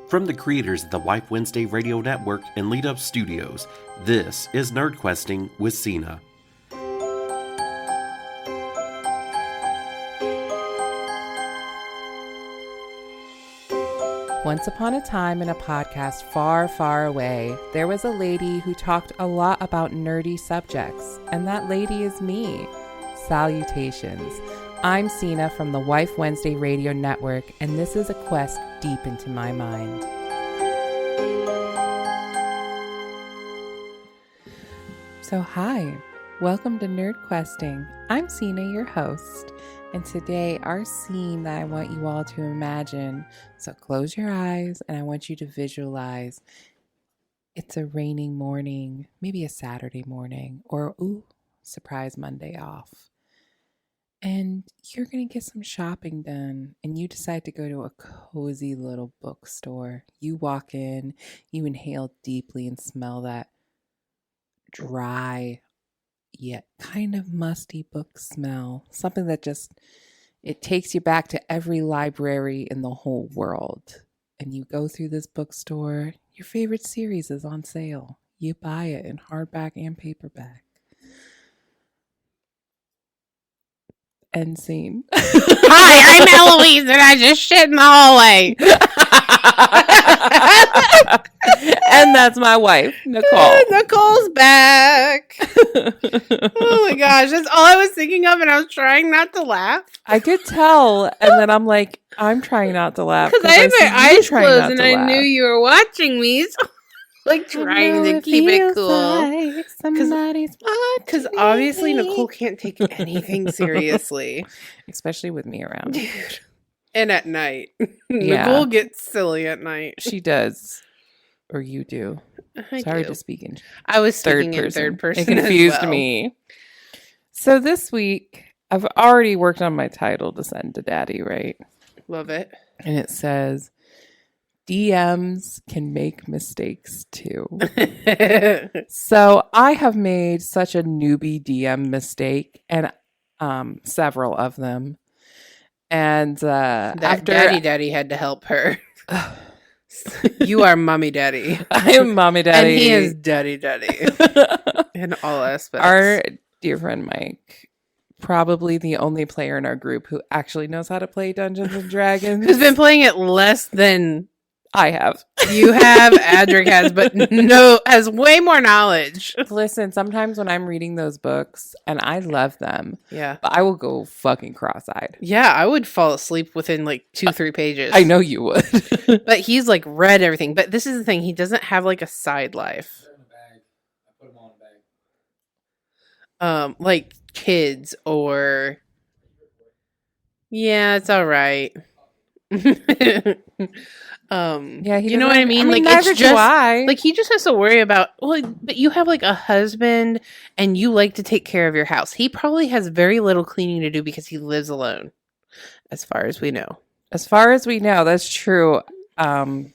From the creators of the Wife Wednesday Radio Network and Lead Up Studios, this is NerdQuesting with Cena. Once upon a time in a podcast far, far away, there was a lady who talked a lot about nerdy subjects, and that lady is me. Salutations. I'm Cena from the Wife Wednesday Radio Network, and this is a quest deep into my mind. So hi, welcome to NerdQuesting. I'm Cena, your host, and today our scene that I want you all to imagine, so close your eyes and I want you to visualize it's a raining morning, maybe a Saturday morning, or surprise Monday off. And you're going to get some shopping done, and you decide to go to a cozy little bookstore. You walk in, you inhale deeply and smell that dry yet kind of musty book smell. Something that it takes you back to every library in the whole world. And you go through this bookstore, your favorite series is on sale. You buy it in hardback and paperback. End scene. Hi, I'm Eloise, and I just shit in the hallway. And that's my wife, Nicole. Nicole's back. Oh my gosh, that's all I was thinking of, and I was trying not to laugh. I could tell, and then I'm like, I'm trying not to laugh because I had my eyes closed, and I knew you were watching me. So like trying to keep it cool. Like somebody's watching. Because obviously Nicole can't take anything seriously. Especially with me around. Dude. And at night. Yeah. Nicole gets silly at night. She does. Or you do. Sorry to speak in I was speaking in third person. It confused as well. me. So this week, I've already worked on my title to send to Daddy, right? Love it. And it says, DMs can make mistakes too. So I have made such a newbie DM mistake, and several of them. And after Daddy had to help her. You are mommy daddy. I am mommy daddy. And he is daddy in all aspects. Our dear friend Mike, probably the only player in our group who actually knows how to play Dungeons and Dragons. Who's been playing it less than I have. You have, Adric has, but has way more knowledge. Listen, sometimes when I'm reading those books, and I love them, yeah, but I will go fucking cross-eyed. Yeah, I would fall asleep within like 2-3 pages. I know you would. But he's like read everything. But this is the thing, he doesn't have like a side life. They're in a bag. I put them all in a bag. Like kids or... Yeah, it's all right. Yeah, you know what I mean? Like neither it's just do I. like he just has to worry about. Well, but you have like a husband, and you like to take care of your house. He probably has very little cleaning to do because he lives alone, as far as we know. As far as we know, that's true. I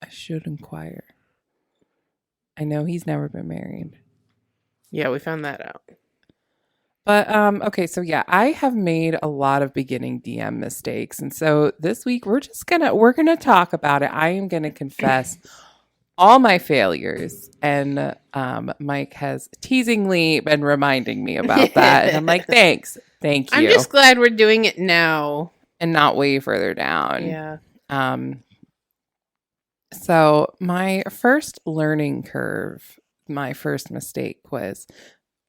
should inquire. I know he's never been married. Yeah, we found that out. But, okay, so yeah, I have made a lot of beginning DM mistakes. And so this week we're going to talk about it. I am going to confess all my failures. And Mike has teasingly been reminding me about that. And I'm like, thanks. Thank you. I'm just glad we're doing it now. And not way further down. Yeah. So my first learning curve, my first mistake was...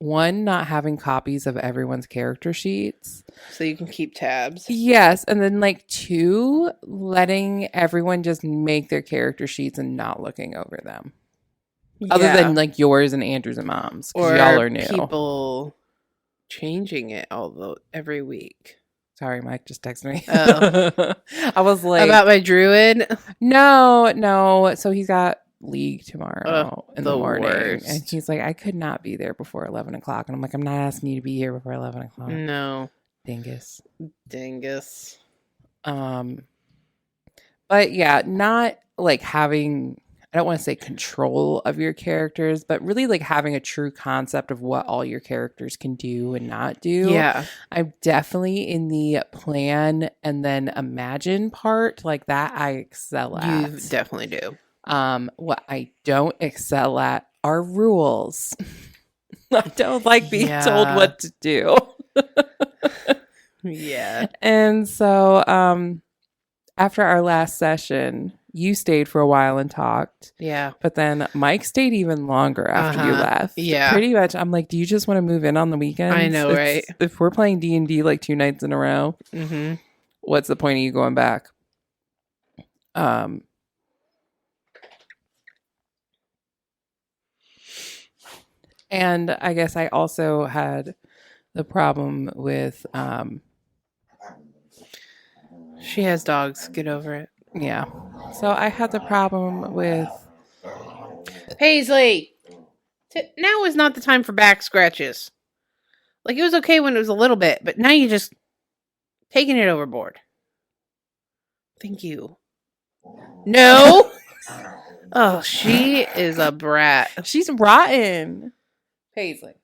1, not having copies of everyone's character sheets. So you can keep tabs. Yes. And then 2, letting everyone just make their character sheets and not looking over them. Yeah. Other than yours and Andrew's and Mom's. Because y'all are new. People changing it every week. Sorry, Mike just texted me. Oh. I was like... About my druid? No. So he's got... league tomorrow in the morning. Worst. And he's like, I could not be there before 11 o'clock. And I'm like, I'm not asking you to be here before 11 o'clock. No. Dingus. Dingus. But yeah, not having, I don't want to say control of your characters, but really like having a true concept of what all your characters can do and not do. Yeah. I'm definitely in the plan and then imagine part, like that I excel at. You definitely do. What I don't excel at are rules. I don't like being told what to do. Yeah. And so after our last session, you stayed for a while and talked. Yeah. But then Mike stayed even longer after you left. Yeah. Pretty much. I'm like, do you just want to move in on the weekends? I know, right? If we're playing D&D like 2 nights in a row, what's the point of you going back? And I guess I also had the problem with she has dogs. Get over it. yeah. So I had the problem with Paisley, now is not the time for back scratches. Like, it was okay when it was a little bit, but now you're just taking it overboard. Thank you. No. Oh, she is a brat. she's rotten. Paisley,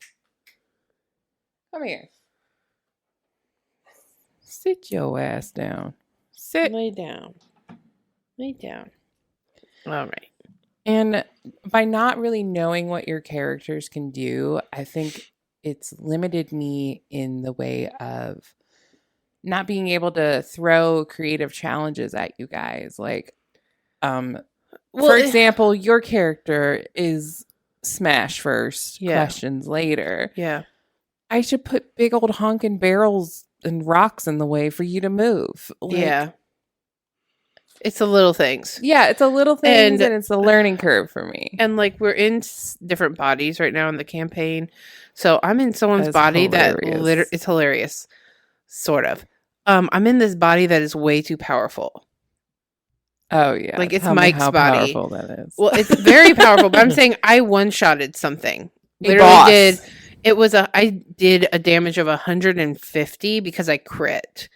come here. Sit your ass down. Sit. Lay down. Lay down. All right. And by not really knowing what your characters can do, I think it's limited me in the way of not being able to throw creative challenges at you guys. Like, for example, your character is smash first, questions later. Yeah. I should put big old honking barrels and rocks in the way for you to move. Like, yeah. It's the little things. Yeah, it's a little things and it's a learning curve for me. And like, we're in different bodies right now in the campaign. So I'm in someone's body that it's hilarious. Sort of. I'm in this body that is way too powerful. Oh yeah. Like, it's Tell me Mike's how body. powerful that is. Well, it's very powerful, but I'm saying I one-shotted something. I did a damage of 150 because I crit.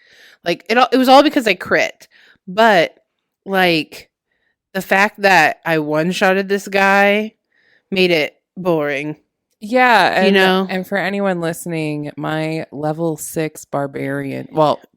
Like, it was all because I crit. But like, the fact that I one-shotted this guy made it boring. Yeah, and, and for anyone listening, my level 6 barbarian,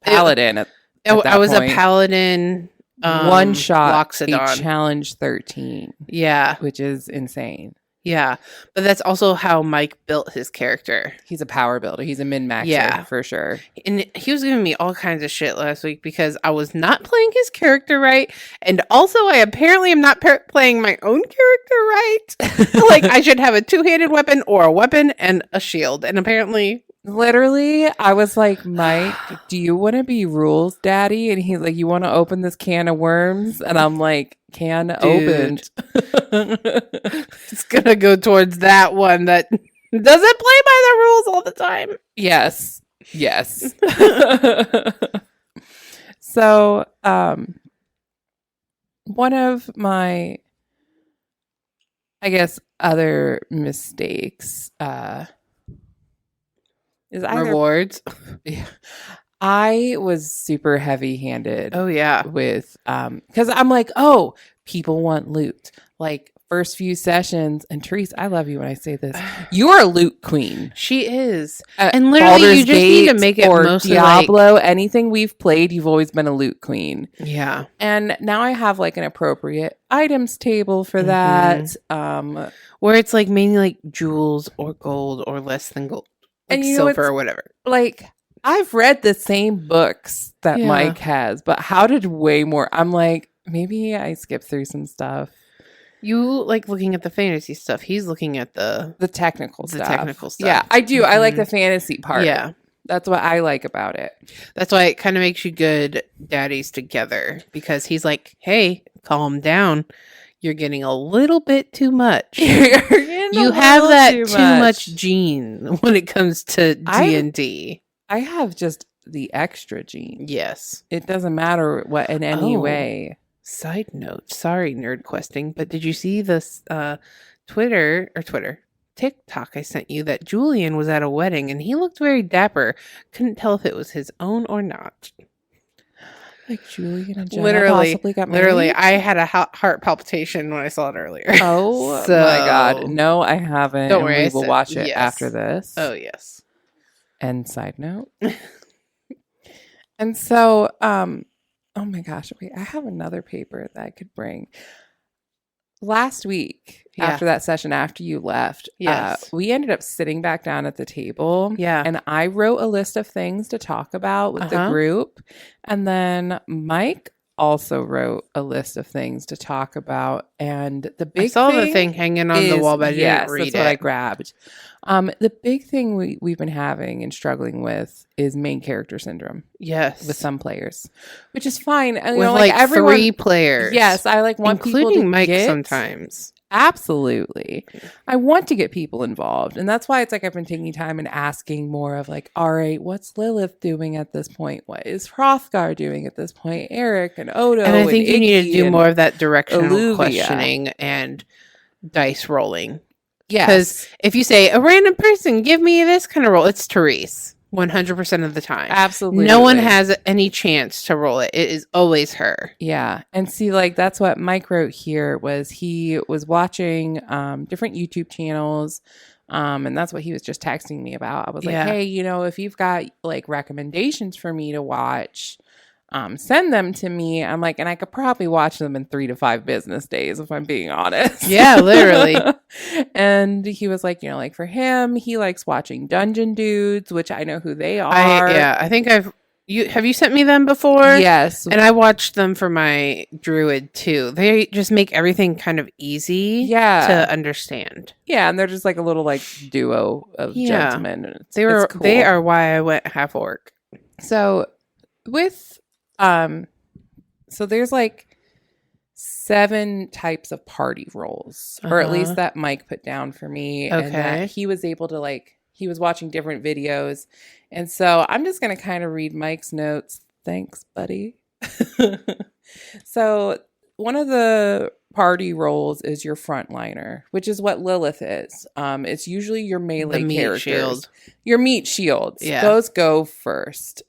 paladin at I was point, a paladin. One shot Loxodon. a challenge 13. Yeah, which is insane. Yeah, but that's also how Mike built his character. He's a power builder. He's a min-maxer for sure. And he was giving me all kinds of shit last week because I was not playing his character right. And also, I apparently am not playing my own character right. Like, I should have a two-handed weapon or a weapon and a shield. And apparently... Literally, I was like, Mike, do you want to be rules daddy? And he's like, you want to open this can of worms? And I'm like, can opened. It's going to go towards that one that doesn't play by the rules all the time. Yes. So, one of my, I guess, other mistakes, is rewards. I was super heavy-handed. Oh yeah, with because I'm like, oh, people want loot. Like, first few sessions, and Therese, I love you when I say this. You are a loot queen. She is, and literally, Baldur's you just Gate need to make it or mostly Diablo. Anything we've played, you've always been a loot queen. Yeah, and now I have like an appropriate items table for that. Where it's like mainly like jewels or gold or less than gold. Like, and silver or whatever. Like, I've read the same books that Mike has, but how did way more? I'm like, maybe I skipped through some stuff. You like looking at the fantasy stuff. He's looking at the technical stuff. Technical stuff. Yeah, I do. I like the fantasy part. Yeah. That's what I like about it. That's why it kind of makes you good daddies together, because he's like, hey, calm down. You're getting a little bit too much. You have that too much gene when it comes to D&D. I have just the extra gene. Yes. It doesn't matter what in any way. Side note, sorry, NerdQuesting, but did you see this TikTok I sent you that Julian was at a wedding and he looked very dapper. Couldn't tell if it was his own or not. like Julie and Jenna Literally, possibly got married? literally, I had a heart palpitation when I saw it earlier. Oh So- my god. No, I haven't. Don't and worry, we I will said watch it yes. after this. Oh yes. And side note. And so, oh my gosh, wait, I have another paper that I could bring. Last week, Yeah. after that session, after you left, Yes. we ended up sitting back down at the table. Yeah. And I wrote a list of things to talk about with the Uh-huh. group. And then Mike also wrote a list of things to talk about. And the big I saw the thing hanging on the wall, but I didn't read that's it. what I grabbed. The big thing we've been having and struggling with is main character syndrome Yes. with some players, which is fine. And, With like everyone, 3 players. yes, I like want people including to Mike get, sometimes. Absolutely. I want to get people involved. And that's why it's like I've been taking time and asking more of like, all right, what's Lilith doing at this point? What is Hrothgar doing at this point? Eric and Odo. And I think you need to Iggy do and more of that directional Olivia. questioning and dice rolling. Yes. Because if you say, a random person, give me this kind of roll, it's Therese 100% of the time. Absolutely. No one has any chance to roll it. It is always her. Yeah. And see, like, that's what Mike wrote here was he was watching different YouTube channels. And that's what he was just texting me about. I was like, Yeah. hey, if you've got like recommendations for me to watch, send them to me. I'm like, and I could probably watch them in 3 to 5 business days if I'm being honest. Yeah, literally. And he was like, like for him, he likes watching Dungeon Dudes, which I know who they are. I think have you sent me them before? Yes. And I watched them for my druid too. They just make everything kind of easy to understand. Yeah, and they're just like a little like duo of Yeah. gentlemen. And They cool. they are why I went half orc. So with so there's like 7 types of party roles, or at least that Mike put down for me. And Okay. that he was able to he was watching different videos. And so I'm just going to kind of read Mike's notes. Thanks, buddy. So one of the party roles is your frontliner, which is what Lilith is. It's usually your melee meat characters. shield. Your meat shields. Yeah. Those go first.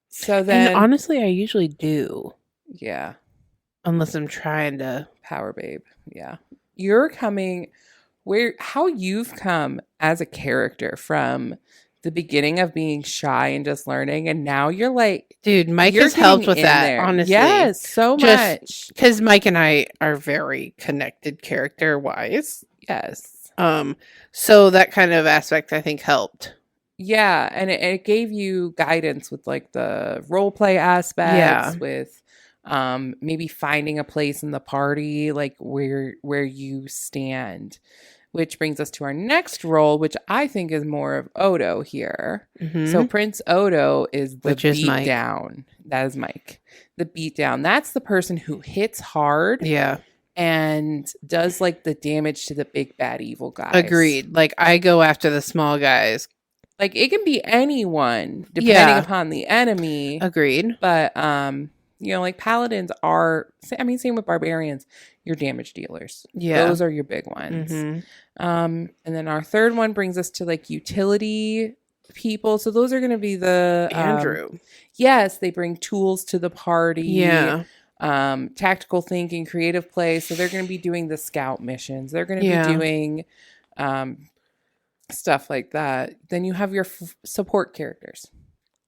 So then, And honestly, I usually do. yeah, Unless I'm trying to. Power Babe. Yeah. You're coming how you've come as a character from the beginning of being shy and just learning. And now you're like, Dude, Mike you're has helped getting with in that, there. honestly. Yes, so Just- much. Because Mike and I are very connected character wise. Yes. So that kind of aspect I think helped. Yeah. And it gave you guidance with like the role play aspects, with maybe finding a place in the party, like where you stand. Which brings us to our next role, which I think is more of Odo here. Mhm. So Prince Odo is the Which is beat Mike. down. That is Mike. The beat down. That's the person who hits hard Yeah, and does like the damage to the big bad evil guys. agreed. Like I go after the small guys. Like it can be anyone depending Yeah. upon the enemy. Agreed. But like paladins are, same with barbarians, your damage dealers. Yeah. Those are your big ones. Mhm. And then our third one brings us to like utility people. So those are going to be the Andrew. Yes, they bring tools to the party. Yeah. Tactical thinking, creative play. So they're going to be doing the scout missions. They're going to Yeah. be doing stuff like that. Then you have your support characters,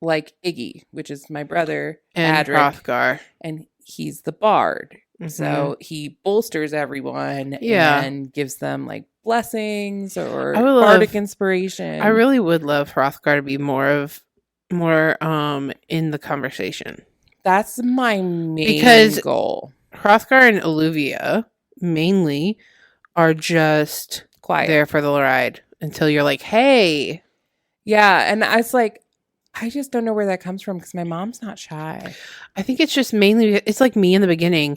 like Iggy, which is my brother, And Adric, Hrothgar. and he's the bard. Mhm. So he bolsters everyone Yeah. and gives them like blessings or I would love- bardic inspiration. I really would love Hrothgar to be more in the conversation. That's my main Because- goal. Hrothgar and Olivia mainly are just Quiet. there for the ride until you're like, hey. Yeah, and I was like, I just don't know where that comes from because my mom's not shy. I think it's just mainly, it's like me in the beginning.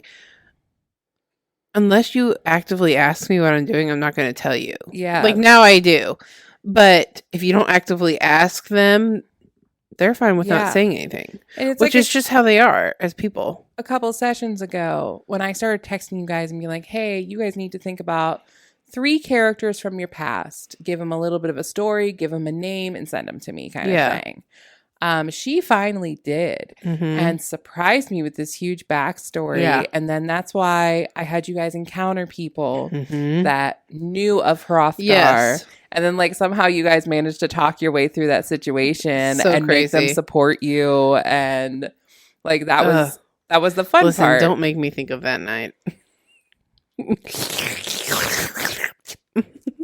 Unless you actively ask me what I'm doing, I'm not going to tell you. Yeah. Like now I do. But if you don't actively ask them, they're fine with Yeah. not saying anything. And it's Which like is just how they are as people. a couple sessions ago when I started texting you guys and being like, hey, you guys need to think about 3 characters from your past. Give them a little bit of a story, give them a name, and send them to me kind of Yeah. thing. She finally did and surprised me with this huge backstory. Yeah. And then that's why I had you guys encounter people that knew of Hrothgar. Yes. And then like somehow you guys managed to talk your way through that situation So and make them crazy. support you. And like that was the fun Listen, part. don't make me think of that night.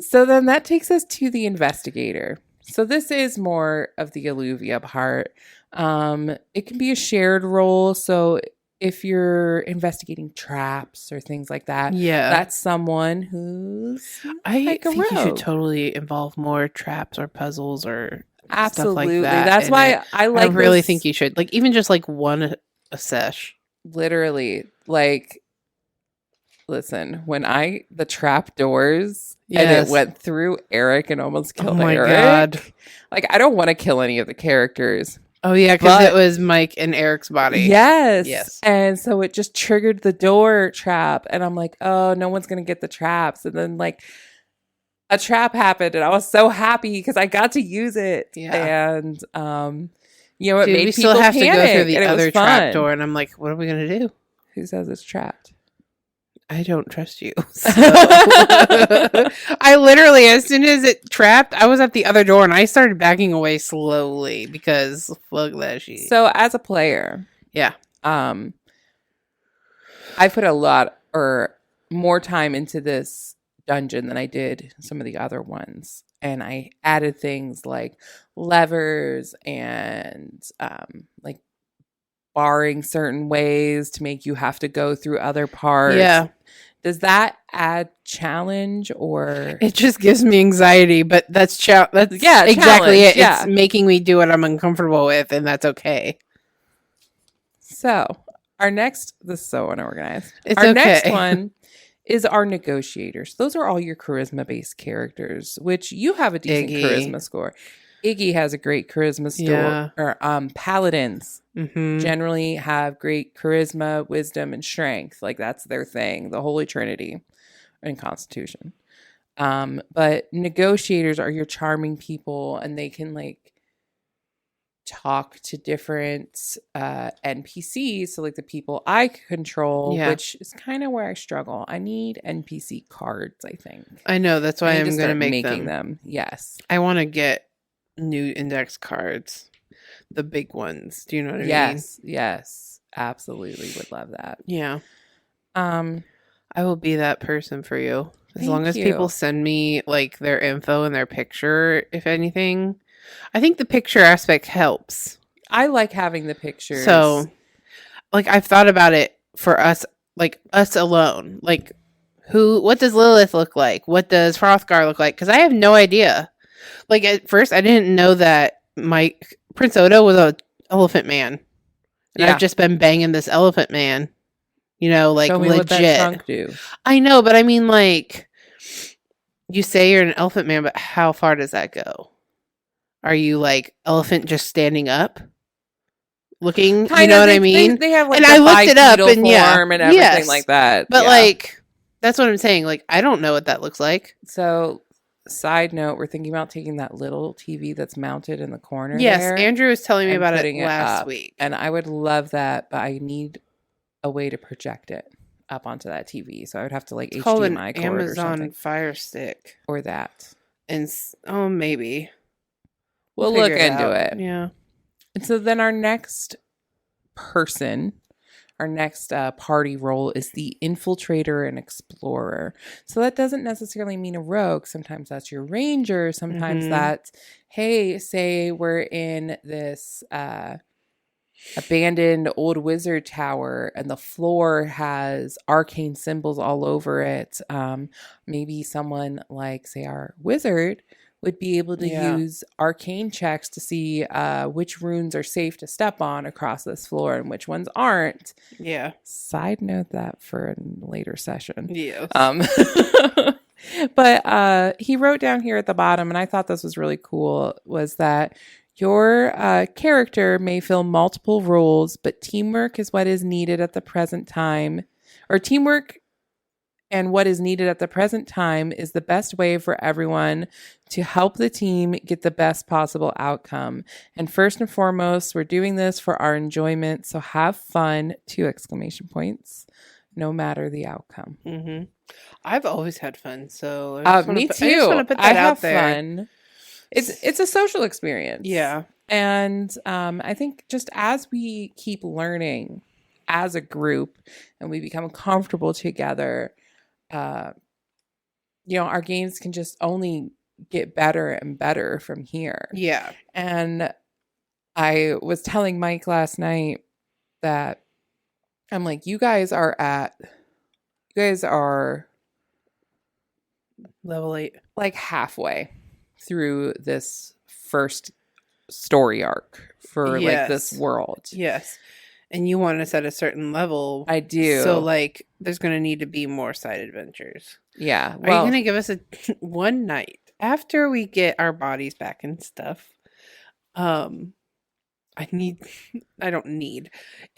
So then that takes us to the investigator. So this is more of the Alluvia part. It can be a shared role. So if you're investigating traps or things like that, Yeah. that's someone who's I like a think you should rogue. Totally involve more traps or puzzles or Absolutely. stuff like that. That's in why it. I like I really this- think you should. Like even just like one a sesh. literally like listen, when the trap doors and Yes. it went through Eric and almost killed Oh my Eric. God. Like I don't want to kill any of the characters. Oh yeah, because But- it was Mike and Eric's body. Yes. Yes. And so it just triggered the door trap. And I'm like, oh, no one's going to get the traps. And then like a trap happened and I was so happy because I got to use it. Yeah. And, you know, it Dude, made we people still have to go panic, through the and it was other fun. trap door, and I'm like, what are we gonna do? Who says it's trapped? I don't trust you. So- I literally, as soon as it trapped, I was at the other door and I started backing away slowly because fuck that shit. So as a player, yeah. I put a lot or more time into this dungeon than I did some of the other ones. And I added things like levers and like barring certain ways to make you have to go through other parts. Yeah. Does that add challenge or It just gives me anxiety, but that's Yeah, exactly challenge, it. yeah. It's making me do what I'm uncomfortable with, and that's okay. so our next this is so unorganized. It's Our okay. next one is our negotiators. Those are all your charisma-based characters, which you have a decent Iggy. charisma score. Iggy has a great charisma score. Yeah. Or paladins Mm-hmm. generally have great charisma, wisdom, and strength. Like that's their thing, the Holy Trinity and Constitution. But negotiators are your charming people, and they can like talk to different NPCs. So like the people I control, Yeah. which is kind of where I struggle. I need NPC cards, I think. I know, that's why I need I'm to going to start make making them. Yes. I want to get new index cards, the big ones. Do you know what I mean? Yes. Absolutely would love that. Yeah. Um I will be that person for you. As Thank long as you. people send me like their info and their picture, if anything. I think the picture aspect helps. I like having the pictures. So, like, I've thought about it for us, like us alone. Like, what does Lilith look like? What does Hrothgar look like? Because I have no idea. Like, at first, I didn't know that Prince Odo was a elephant man. And Yeah. I've just been banging this elephant man. You know, like, show me legit. what that trunk do. I know, but I mean, like, you say you're an elephant man, but how far does that go? Are you like elephant just standing up, looking? You Kinda, know what I mean? They have like And the I looked it up, bipedal and yeah. form and everything Yes. like that. But Yeah. like, that's what I'm saying. Like, I don't know what that looks like. So, side note, we're thinking about taking that little TV that's mounted in the corner. Yes, there, Andrew was telling me and about it putting it last up. week. and I would love that, but I need a way to project it up onto that TV. So I would have to like It's called an HDMI cord or Amazon something, Fire Stick, or that. and maybe We'll figure look into out. it. Yeah. And so then our next person, our next party role is the infiltrator and explorer. So that doesn't necessarily mean a rogue. Sometimes that's your ranger. Sometimes Mhm. that's, hey, say we're in this abandoned old wizard tower and the floor has arcane symbols all over it. Maybe someone like, say, our wizard would be able to Yeah. use arcane checks to see which runes are safe to step on across this floor and which ones aren't. Yeah. Side note that for a later session. Yes. But he wrote down here at the bottom, and I thought this was really cool, was that your character may fill multiple roles, but teamwork is what is needed at the present time. Or teamwork And what is needed at the present time is the best way for everyone to help the team get the best possible outcome. And first and foremost, we're doing this for our enjoyment. So have fun, 2 exclamation points, no matter the outcome. Mm-hmm. I've always had fun. So Me too. I just want to put I that have out there. fun. It's a social experience. Yeah. And I think just as we keep learning as a group and we become comfortable together, our games can just only get better and better from here. Yeah. And I was telling Mike last night that I'm like, you guys are level 8, like halfway through this first story arc for like this world. Yes. And you want us at a certain level. I do. So like there's going to need to be more side adventures. Yeah. Are you going to give us a one night after we get our bodies back and stuff? It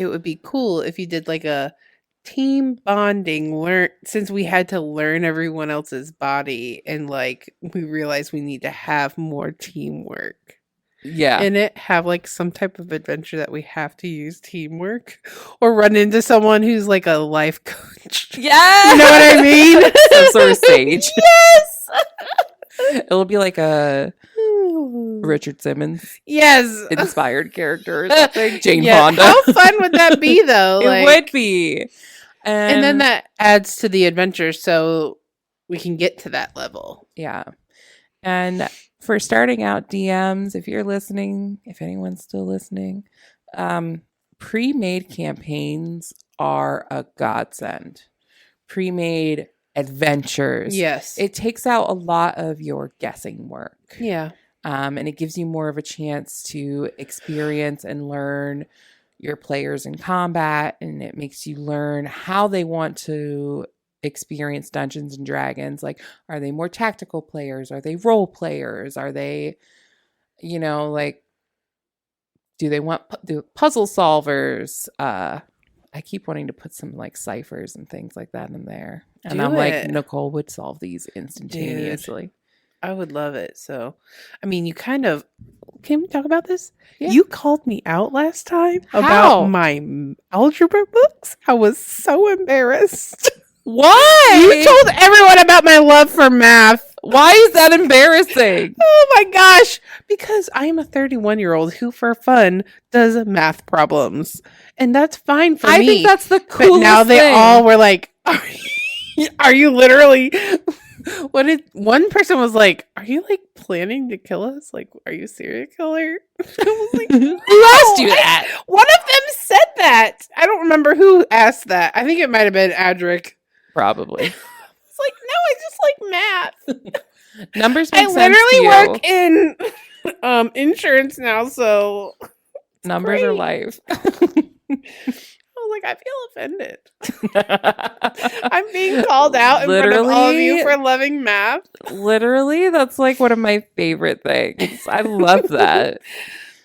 would be cool if you did like a team bonding since we had to learn everyone else's body and like we realized we need to have more teamwork. Yeah. In it, have like some type of adventure that we have to use teamwork or run into someone who's like a life coach. Yeah. You know what I mean? Some sort of sage. Yes. It'll be like a Richard Simmons inspired character or something. Jane Fonda. How fun would that be though? It would be. And then that adds to the adventure so we can get to that level. Yeah. And for starting out DMs, if you're listening, if anyone's still listening, pre-made campaigns are a godsend. Pre-made adventures. Yes. It takes out a lot of your guessing work. Yeah. And it gives you more of a chance to experience and learn your players in combat, and it makes you learn how they want to experience Dungeons and Dragons. Like, are they more tactical players? Are they role players? Are they, like, do they want puzzle solvers? I keep wanting to put some like ciphers and things like that in there. And like, Nicole would solve these instantaneously. Dude, I would love it. So, I mean, can we talk about this? Yeah. You called me out last time about my algebra books. I was so embarrassed. Why? You told everyone about my love for math. Why is that embarrassing? Oh my gosh. Because I am a 31-year-old who, for fun, does math problems. And that's fine for me. I think that's the coolest But now they thing. all were like, are you literally... one person was like, are you like planning to kill us? Like, are you a serial killer? I was like, who asked you that? One of them said that. I don't remember who asked that. I think it might have been Adric. Probably. It's like, no, I just like math. Numbers make I sense literally to you. work in insurance now, so numbers are life. I was like, I feel offended. I'm being called out in front of all of you for loving math. Literally, that's like one of my favorite things. I love that.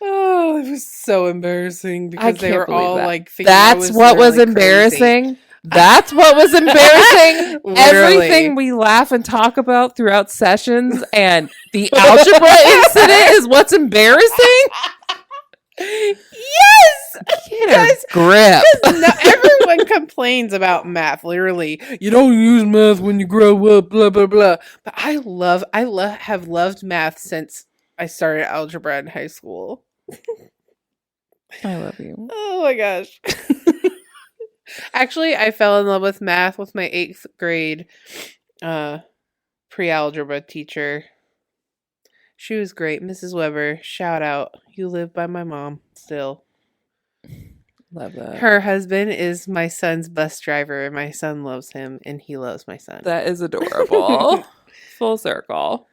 Oh, it was so embarrassing because they were all that. like, thinking that's what was embarrassing. Crazy. That's what was embarrassing. Literally. Everything we laugh and talk about throughout sessions and the algebra incident is what's embarrassing. Yes, Get a grip. Everyone complains about math. Literally, you don't use math when you grow up. Blah blah blah. But I have loved math since I started algebra in high school. I love you. Oh my gosh. Actually, I fell in love with math with my 8th grade pre-algebra teacher. She was great. Mrs. Weber, shout out. You live by my mom still. Love that. Her husband is my son's bus driver, and my son loves him, and he loves my son. That is adorable. Full circle.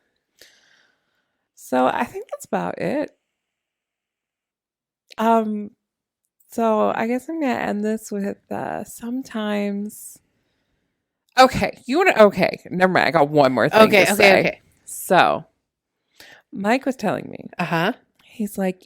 So I think that's about it. So I guess I'm gonna end this with sometimes. Okay, never mind. I got one more thing to say. Okay. So Mike was telling me. Uh-huh. He's like,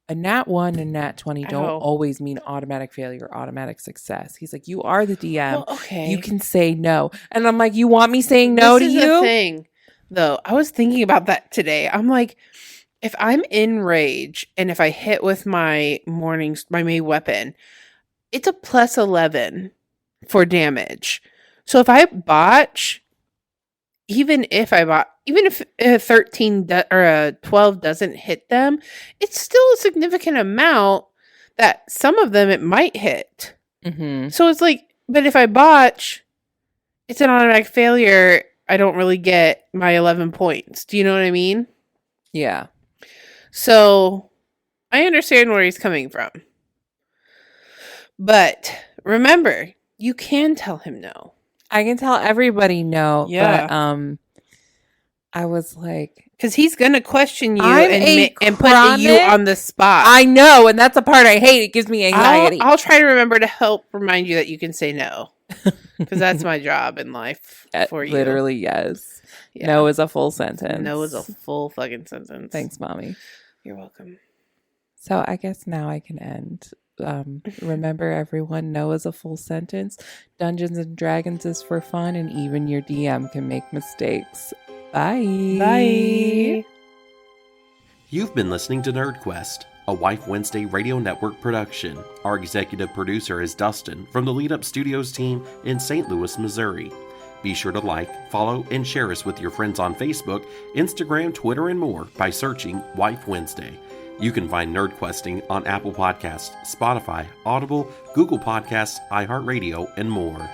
a nat 1 and nat 20 don't Ow. always mean automatic failure, automatic success. He's like, you are the DM. Well, okay. You can say no. And I'm like, you want me saying no This to is you? the thing, though. I was thinking about that today. I'm like, if I'm in rage and if I hit with my main weapon, it's a plus 11 for damage. So if I botch, even if a 13 or a 12 doesn't hit them, it's still a significant amount that some of them it might hit. Mm-hmm. So it's like, but if I botch, it's an automatic failure. I don't really get my 11 points. Do you know what I mean? Yeah. So I understand where he's coming from. But remember, you can tell him no. I can tell everybody no. Yeah. But I was like, because he's going to question you I'm and put you on the spot. I know, and that's the part I hate. It gives me anxiety. I'll try to remember to help remind you that you can say no. Because that's my job in life for you. Literally, yes. Yeah. No is a full sentence. No is a full fucking sentence. Thanks, Mommy. You're welcome. So I guess now I can end. Remember, everyone, no is a full sentence. Dungeons and Dragons is for fun, and even your DM can make mistakes. Bye. Bye. You've been listening to NerdQuest, a Wife Wednesday Radio Network production. Our executive producer is Dustin from the Lead Up Studios team in St. Louis, Missouri. Be sure to like, follow, and share us with your friends on Facebook, Instagram, Twitter, and more by searching Wife Wednesday. You can find NerdQuesting on Apple Podcasts, Spotify, Audible, Google Podcasts, iHeartRadio, and more.